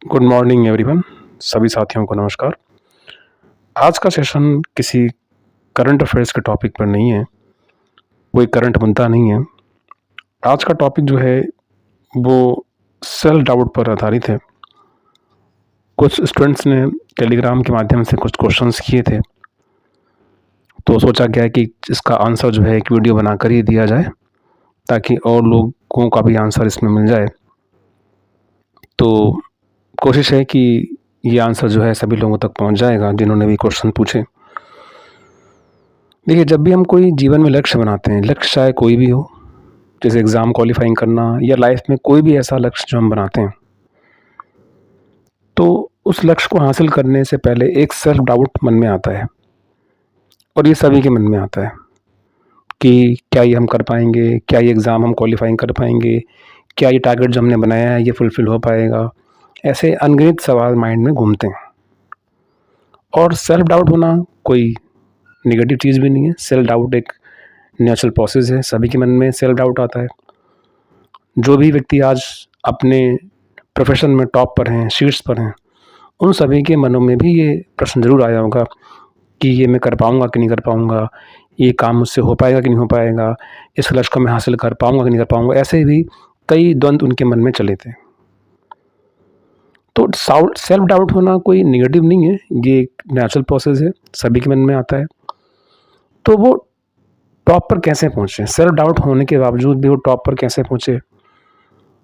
Good morning everyone. सभी साथियों को नमस्कार। आज का सेशन किसी करंट अफेयर्स के टॉपिक पर नहीं है, कोई करंट मुद्दा नहीं है। आज का टॉपिक जो है वो सेल्फ डाउट पर आधारित है। कुछ स्टूडेंट्स ने टेलीग्राम के माध्यम से कुछ क्वेश्चंस किए थे, तो सोचा गया कि इसका आंसर जो है एक वीडियो बनाकर ही दिया जाए ताकि और लोगों का भी आंसर इसमें मिल जाए। तो कोशिश है कि ये आंसर जो है सभी लोगों तक पहुंच जाएगा जिन्होंने भी क्वेश्चन पूछे। देखिए, जब भी हम कोई जीवन में लक्ष्य बनाते हैं, लक्ष्य चाहे कोई भी हो, जैसे एग्ज़ाम क्वालिफाइंग करना या लाइफ में कोई भी ऐसा लक्ष्य जो हम बनाते हैं, तो उस लक्ष्य को हासिल करने से पहले एक सेल्फ डाउट मन में आता है। और ये सभी के मन में आता है कि क्या ये हम कर पाएंगे, क्या ये एग्ज़ाम हम क्वालिफाइंग कर पाएंगे, क्या ये टारगेट जो हमने बनाया है ये फुलफ़िल हो पाएगा। ऐसे अनगिनत सवाल माइंड में घूमते हैं। और सेल्फ डाउट होना कोई नेगेटिव चीज़ भी नहीं है। सेल्फ डाउट एक नेचुरल प्रोसेस है, सभी के मन में सेल्फ डाउट आता है। जो भी व्यक्ति आज अपने प्रोफेशन में टॉप पर हैं, शीर्ष पर हैं, उन सभी के मनों में भी ये प्रश्न ज़रूर आया होगा कि ये मैं कर पाऊँगा कि नहीं कर पाऊँगा, ये काम मुझसे हो पाएगा कि नहीं हो पाएगा, इस लक्ष्य को मैं हासिल कर पाऊँगा कि नहीं कर पाऊँगा। ऐसे भी कई द्वंद्व उनके मन में चले थे। तो सेल्फ डाउट होना कोई नेगेटिव नहीं है, ये एक नेचुरल प्रोसेस है, सभी के मन में आता है। तो वो टॉप पर कैसे पहुँचे, सेल्फ डाउट होने के बावजूद भी वो टॉप पर कैसे पहुँचे,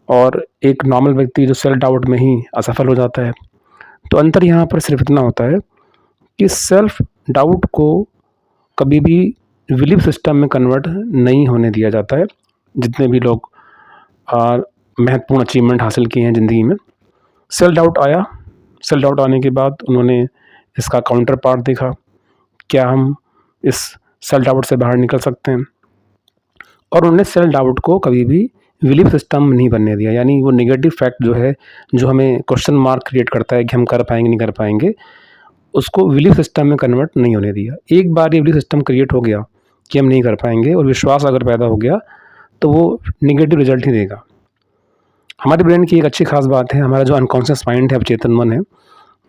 और एक नॉर्मल व्यक्ति जो सेल्फ डाउट में ही असफल हो जाता है। तो अंतर यहाँ पर सिर्फ इतना होता है कि सेल्फ डाउट को कभी भी बिलीफ सिस्टम में कन्वर्ट नहीं होने दिया जाता है। जितने भी लोग महत्वपूर्ण अचीवमेंट हासिल किए हैं ज़िंदगी में, सेल्फ डाउट आया, सेल्फ डाउट आने के बाद उन्होंने इसका काउंटर पार्ट देखा, क्या हम इस सेल्फ डाउट से बाहर निकल सकते हैं। और उन्होंने सेल्फ डाउट को कभी भी बिलीफ सिस्टम नहीं बनने दिया, यानी वो नेगेटिव फैक्ट जो है, जो हमें क्वेश्चन मार्क क्रिएट करता है कि हम कर पाएंगे नहीं कर पाएंगे, उसको बिलीफ सिस्टम में कन्वर्ट नहीं होने दिया। एक बार ये बिलीफ सिस्टम क्रिएट हो गया कि हम नहीं कर पाएंगे और विश्वास अगर पैदा हो गया तो वो नेगेटिव रिजल्ट ही देगा। हमारे ब्रेन की एक अच्छी खास बात है, हमारा जो अनकॉन्शियस माइंड है, चेतन मन है,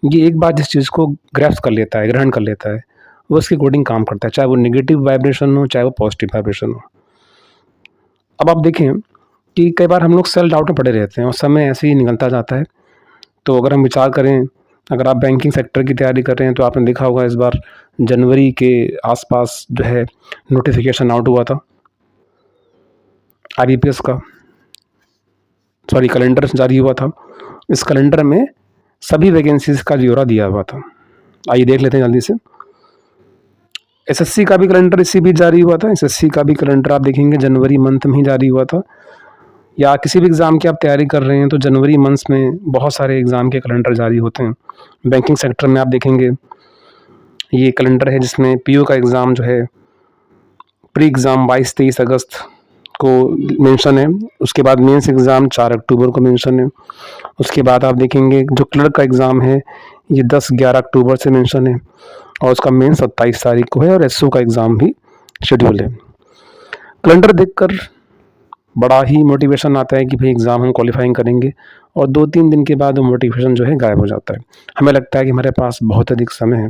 ये एक बार जिस चीज़ को ग्रैस्प कर लेता है, ग्रहण कर लेता है, वो उसके अकॉर्डिंग काम करता है, चाहे वो नेगेटिव वाइब्रेशन हो चाहे वो पॉजिटिव वाइब्रेशन हो। अब आप देखें कि कई बार हम लोग सेल्फ डाउट में पड़े रहते हैं और समय ऐसे ही निकलता जाता है। तो अगर हम विचार करें, अगर आप बैंकिंग सेक्टर की तैयारी कर रहे हैं तो आपने देखा होगा इस बार जनवरी के आसपास जो है नोटिफिकेशन आउट हुआ था आईबीपीएस का, कैलेंडर जारी हुआ था। इस कैलेंडर में सभी वैकेंसीज का ब्यौरा दिया हुआ था। आइए देख लेते हैं जल्दी से। एसएससी का भी कैलेंडर इसी बीच जारी हुआ था। एसएससी का भी कैलेंडर आप देखेंगे जनवरी मंथ में ही जारी हुआ था। या किसी भी एग्ज़ाम की आप तैयारी कर रहे हैं तो जनवरी मंथ में बहुत सारे एग्ज़ाम के कैलेंडर जारी होते हैं। बैंकिंग सेक्टर में आप देखेंगे ये कैलेंडर है जिसमें पीओ का एग्ज़ाम जो है प्री एग्ज़ाम 22-23 अगस्त को मेंशन है। उसके बाद मेंस एग्ज़ाम 4 अक्टूबर को मेंशन है। उसके बाद आप देखेंगे जो क्लर्क का एग्ज़ाम है ये 10-11 अक्टूबर से मेंशन है और उसका मेन 27 तारीख को है, और एसओ का एग्ज़ाम भी शेड्यूल है। कैलेंडर देखकर बड़ा ही मोटिवेशन आता है कि भाई एग्ज़ाम हम क्वालिफाइंग करेंगे, और 2-3 दिन के बाद वो मोटिवेशन जो है गायब हो जाता है। हमें लगता है कि हमारे पास बहुत अधिक समय है,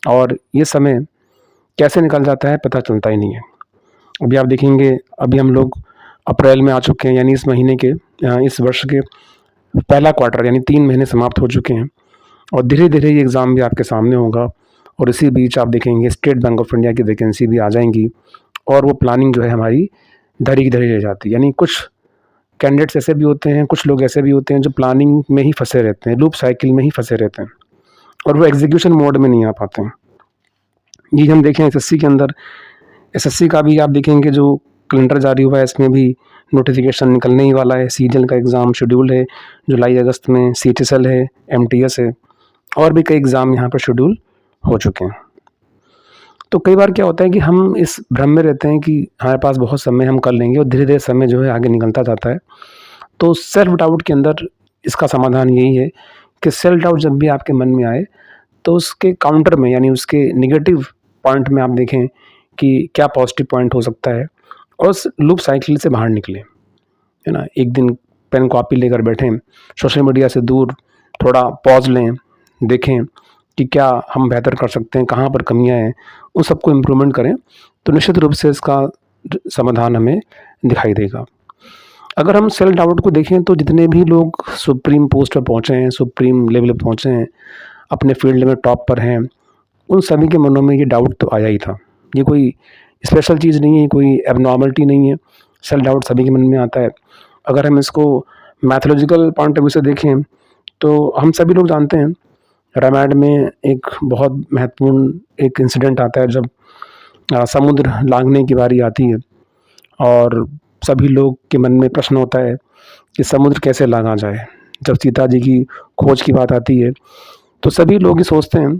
और ये समय कैसे निकल जाता है पता चलता ही नहीं है। अभी आप देखेंगे, अभी हम लोग अप्रैल में आ चुके हैं, यानी इस महीने के इस वर्ष के पहला क्वार्टर, यानी 3 महीने समाप्त हो चुके हैं, और धीरे धीरे ये एग्ज़ाम भी आपके सामने होगा। और इसी बीच आप देखेंगे स्टेट बैंक ऑफ इंडिया की वैकेंसी भी आ जाएंगी, और वो प्लानिंग जो है हमारी धरी की धरी रह जाती है। यानी कुछ कैंडिडेट्स ऐसे भी होते हैं, कुछ लोग ऐसे भी होते हैं जो प्लानिंग में ही फंसे रहते हैं, लूप साइकिल में ही फंसे रहते हैं, और वो एग्जीक्यूशन मोड में नहीं आ पाते हैं। ये हम देखें एसएससी के अंदर, एसएससी का भी आप देखेंगे जो कैलेंडर जारी हुआ है इसमें भी नोटिफिकेशन निकलने ही वाला है। सीजीएल का एग्ज़ाम शेड्यूल है जुलाई अगस्त में, सीएचएसएल है, एमटीएस है, और भी कई एग्ज़ाम यहाँ पर शेड्यूल हो चुके हैं। तो कई बार क्या होता है कि हम इस भ्रम में रहते हैं कि हमारे पास बहुत समय, हम कर लेंगे, और धीरे धीरे समय जो है आगे निकलता जाता है। तो सेल्फ डाउट के अंदर इसका समाधान यही है कि सेल्फ डाउट जब भी आपके मन में आए तो उसके काउंटर में, यानी उसके नेगेटिव पॉइंट में आप देखें कि क्या पॉजिटिव पॉइंट हो सकता है, और उस लूप साइकिल से बाहर निकलें, है ना। एक दिन पेन कॉपी लेकर बैठें, सोशल मीडिया से दूर थोड़ा पॉज़ लें, देखें कि क्या हम बेहतर कर सकते हैं, कहाँ पर कमियाँ हैं, उन सबको इम्प्रूवमेंट करें, तो निश्चित रूप से इसका समाधान हमें दिखाई देगा। अगर हम सेल्फ डाउट को देखें तो जितने भी लोग सुप्रीम पोस्ट पर पहुँचे हैं, सुप्रीम लेवल पे पहुँचे हैं, अपने फील्ड में टॉप पर हैं, उन सभी के मनों में ये डाउट तो आया ही था। ये कोई स्पेशल चीज़ नहीं है, कोई एबनॉर्मलिटी नहीं है, सेल्फ डाउट सभी के मन में आता है। अगर हम इसको मैथोलॉजिकल पॉइंट ऑफ व्यू से देखें, तो हम सभी लोग जानते हैं, रामायण में एक बहुत महत्वपूर्ण एक इंसिडेंट आता है जब समुद्र लांघने की बारी आती है और सभी लोग के मन में प्रश्न होता है कि समुद्र कैसे लांघा जाए। जब सीता जी की खोज की बात आती है, तो सभी लोग ये सोचते हैं,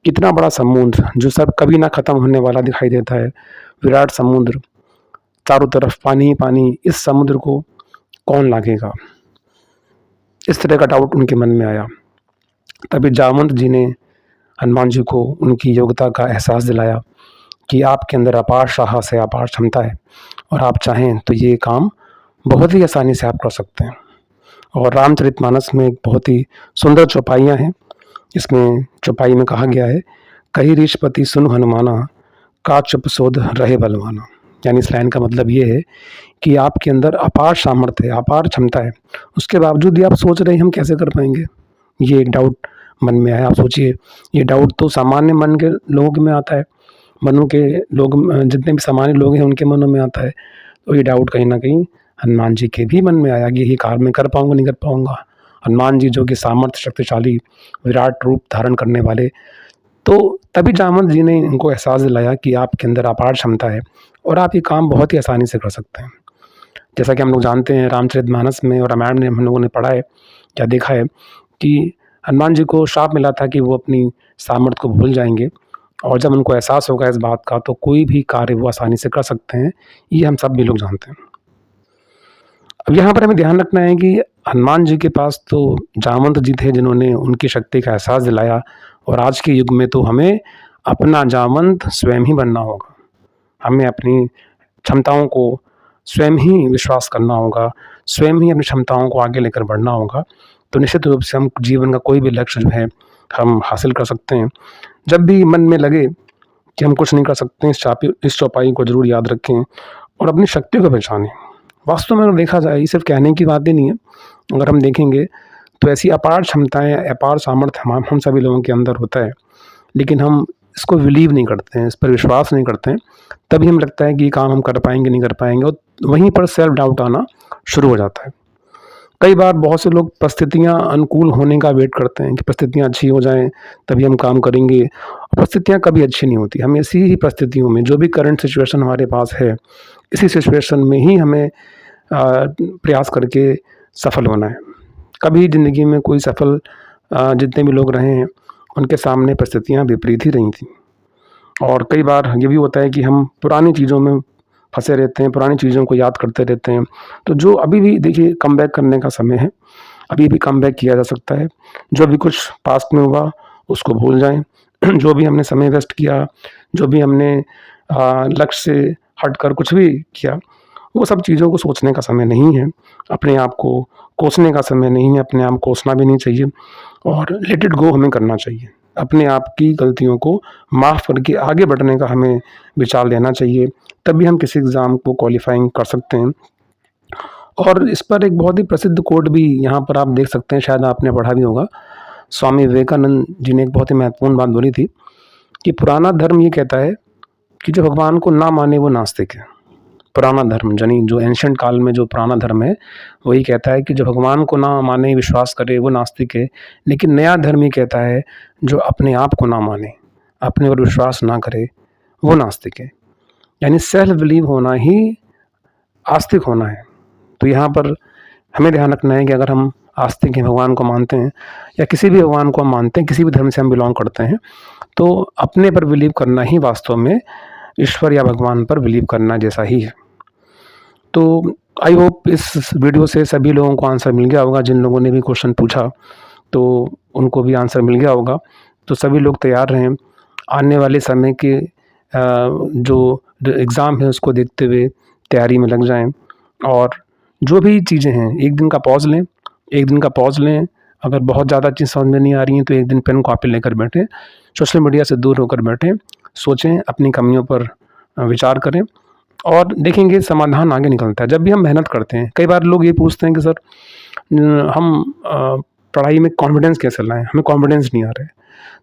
कितना बड़ा समुद्र जो सब कभी ना ख़त्म होने वाला दिखाई देता है, विराट समुद्र, चारों तरफ पानी ही पानी, इस समुद्र को कौन लांघेगा? इस तरह का डाउट उनके मन में आया। तभी जामवंत जी ने हनुमान जी को उनकी योग्यता का एहसास दिलाया कि आपके अंदर अपार साहस है, अपार क्षमता है और आप चाहें तो ये काम बहुत ही आसानी से आप कर सकते हैं। और रामचरितमानस में एक बहुत ही सुंदर चौपाइयाँ हैं। इसमें चौपाई में कहा गया है, कही ऋषपति सुन हनुमाना, का चुप सोध रहे बलवाना। यानी इस लाइन का मतलब ये है कि आपके अंदर अपार सामर्थ्य है, अपार क्षमता है, उसके बावजूद भी आप सोच रहे हैं हम कैसे कर पाएंगे। ये एक डाउट मन में आया। आप सोचिए, ये डाउट तो सामान्य मन के लोगों के में आता है, मनों के लोग जितने भी सामान्य लोग हैं उनके मनों में आता है। तो ये डाउट कहीं ना कहीं हनुमान जी के भी मन में आया कि यही कार्य मैं कर पाऊंगा नहीं कर पाऊंगा। हनुमान जी जो कि सामर्थ्य शक्तिशाली विराट रूप धारण करने वाले, तो तभी जामवंत जी ने इनको एहसास दिलाया कि आपके अंदर अपार क्षमता है और आप ये काम बहुत ही आसानी से कर सकते हैं। जैसा कि हम लोग जानते हैं, रामचरितमानस में और रामायण में हम लोगों ने पढ़ा है, क्या देखा है कि हनुमान जी को श्राप मिला था कि वो अपनी सामर्थ्य को भूल जाएंगे और जब उनको एहसास होगा इस बात का तो कोई भी कार्य वो आसानी से कर सकते हैं। ये हम सब भी लोग जानते हैं। अब यहाँ पर हमें ध्यान रखना है कि हनुमान जी के पास तो जामवंत जी थे जिन्होंने उनकी शक्ति का एहसास दिलाया, और आज के युग में तो हमें अपना जामवंत स्वयं ही बनना होगा। हमें अपनी क्षमताओं को स्वयं ही विश्वास करना होगा, स्वयं ही अपनी क्षमताओं को आगे लेकर बढ़ना होगा। तो निश्चित रूप से हम जीवन का कोई भी लक्ष्य जो है हम हासिल कर सकते हैं। जब भी मन में लगे कि हम कुछ नहीं कर सकते हैं, इस चौपाई को ज़रूर याद रखें और अपनी शक्ति को पहचानें। वास्तव में अगर देखा जाए, ये सिर्फ कहने की बात ही नहीं है। अगर हम देखेंगे तो ऐसी अपार क्षमताएँ, अपार सामर्थ्य हम सभी लोगों के अंदर होता है, लेकिन हम इसको बिलीव नहीं करते हैं, इस पर विश्वास नहीं करते हैं। तभी हमें लगता है कि ये काम हम कर पाएंगे नहीं कर पाएंगे, और वहीं पर सेल्फ डाउट आना शुरू हो जाता है। कई बार बहुत से लोग परिस्थितियाँ अनुकूल होने का वेट करते हैं कि परिस्थितियाँ अच्छी हो जाएँ तभी हम काम करेंगे। परिस्थितियाँ कभी अच्छी नहीं होती। हमें ऐसी ही परिस्थितियों में, जो भी करंट सिचुएशन हमारे पास है, इसी सिचुएशन में ही हमें प्रयास करके सफल होना है। कभी ज़िंदगी में कोई सफल जितने भी लोग रहे हैं उनके सामने परिस्थितियाँ विपरीत ही रही थी। और कई बार ये भी होता है कि हम पुरानी चीज़ों में फंसे रहते हैं, पुरानी चीज़ों को याद करते रहते हैं। तो जो अभी भी देखिए कमबैक करने का समय है, अभी भी कमबैक किया जा सकता है। जो भी कुछ पास्ट में हुआ उसको भूल जाएँ। जो भी हमने समय वेस्ट किया, जो भी हमने लक्ष्य से हटकर कुछ भी किया, वो सब चीज़ों को सोचने का समय नहीं है। अपने आप को कोसने का समय नहीं है, अपने आप को कोसना भी नहीं चाहिए और लेट इट गो हमें करना चाहिए। अपने आप की गलतियों को माफ़ करके आगे बढ़ने का हमें विचार लेना चाहिए, तभी हम किसी एग्ज़ाम को क्वालिफ़ाइंग कर सकते हैं। और इस पर एक बहुत ही प्रसिद्ध कोट भी यहाँ पर आप देख सकते हैं, शायद आपने पढ़ा भी होगा। स्वामी विवेकानंद जी ने एक बहुत ही महत्वपूर्ण बात बोली थी कि पुराना धर्म ये कहता है कि जो भगवान को ना माने वो नास्तिक है। पुराना धर्म यानी जो एंशिएंट काल में जो पुराना धर्म है, वही कहता है कि जो भगवान को ना माने, विश्वास करे, वो नास्तिक है। लेकिन नया धर्म ये कहता है जो अपने आप को ना माने, अपने पर विश्वास ना करे, वो नास्तिक है। यानी सेल्फ बिलीव होना ही आस्तिक होना है। तो यहाँ पर हमें ध्यान रखना है कि अगर हम आस्तिक हैं, भगवान को मानते हैं या किसी भी भगवान को हम मानते हैं, किसी भी धर्म से हम बिलोंग करते हैं, तो अपने पर बिलीव करना ही वास्तव में ईश्वर या भगवान पर बिलीव करना जैसा ही है। तो आई होप इस वीडियो से सभी लोगों को आंसर मिल गया होगा। जिन लोगों ने भी क्वेश्चन पूछा तो उनको भी आंसर मिल गया होगा। तो सभी लोग तैयार रहें, आने वाले समय के जो एग्ज़ाम है उसको देखते हुए तैयारी में लग जाएं। और जो भी चीज़ें हैं, एक दिन का पॉज़ लें, अगर बहुत ज़्यादा चीज़ समझ में नहीं आ रही हैं तो एक दिन पेन कॉपी लेकर बैठें, सोशल मीडिया से दूर होकर बैठें, सोचें, अपनी कमियों पर विचार करें और देखेंगे समाधान आगे निकलता है। जब भी हम मेहनत करते हैं, कई बार लोग ये पूछते हैं कि सर हम पढ़ाई में कॉन्फिडेंस कैसे लाएँ? हमें कॉन्फिडेंस नहीं आ रहा है।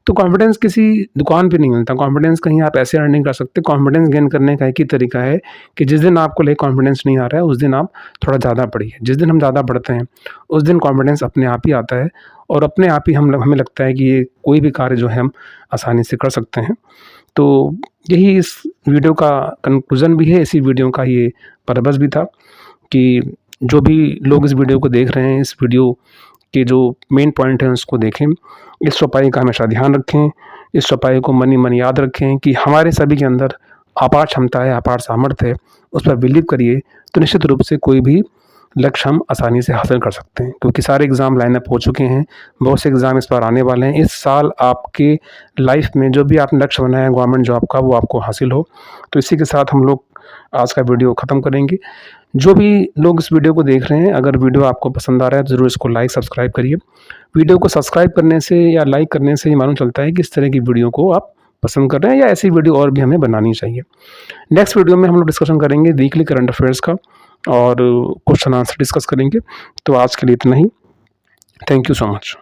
तो कॉन्फिडेंस किसी दुकान पे नहीं मिलता, कॉन्फिडेंस कहीं आप ऐसे अर्न नहीं कर सकते। कॉन्फिडेंस गेन करने का एक ही तरीका है कि जिस दिन आपको कॉन्फिडेंस नहीं आ रहा है, उस दिन आप थोड़ा ज़्यादा पढ़िए। जिस दिन हम ज़्यादा पढ़ते हैं, उस दिन कॉन्फिडेंस अपने आप ही आता है और अपने आप ही हमें लगता है कि ये कोई भी कार्य जो है हम आसानी से कर सकते हैं। तो यही इस वीडियो का कंक्लूज़न भी है, इसी वीडियो का ये पर्पस भी था कि जो भी लोग इस वीडियो को देख रहे हैं, इस वीडियो के जो मेन पॉइंट हैं उसको देखें। इस चौपाई का हमेशा ध्यान रखें, इस चौपाई को मन ही मन याद रखें कि हमारे सभी के अंदर अपार क्षमता है, अपार सामर्थ्य है, उस पर बिलीव करिए तो निश्चित रूप से कोई भी लक्ष्य हम आसानी से हासिल कर सकते हैं। क्योंकि सारे एग्ज़ाम लाइन अप हो चुके हैं, बहुत से एग्ज़ाम इस बार आने वाले हैं। इस साल आपके लाइफ में जो भी आपने लक्ष्य बनाया है गवर्नमेंट जॉब का, वो आपको हासिल हो। तो इसी के साथ हम लोग आज का वीडियो ख़त्म करेंगे। जो भी लोग इस वीडियो को देख रहे हैं, अगर वीडियो आपको पसंद आ रहा है तो ज़रूर इसको लाइक सब्सक्राइब करिए। वीडियो को सब्सक्राइब करने से या लाइक करने से ये मालूम चलता है कि इस तरह की वीडियो को आप पसंद कर रहे हैं या ऐसी वीडियो और भी हमें बनानी चाहिए। नेक्स्ट वीडियो में हम लोग डिस्कशन करेंगे वीकली करंट अफेयर्स का और क्वेश्चन आंसर डिस्कस करेंगे। तो आज के लिए इतना ही। Thank you so much.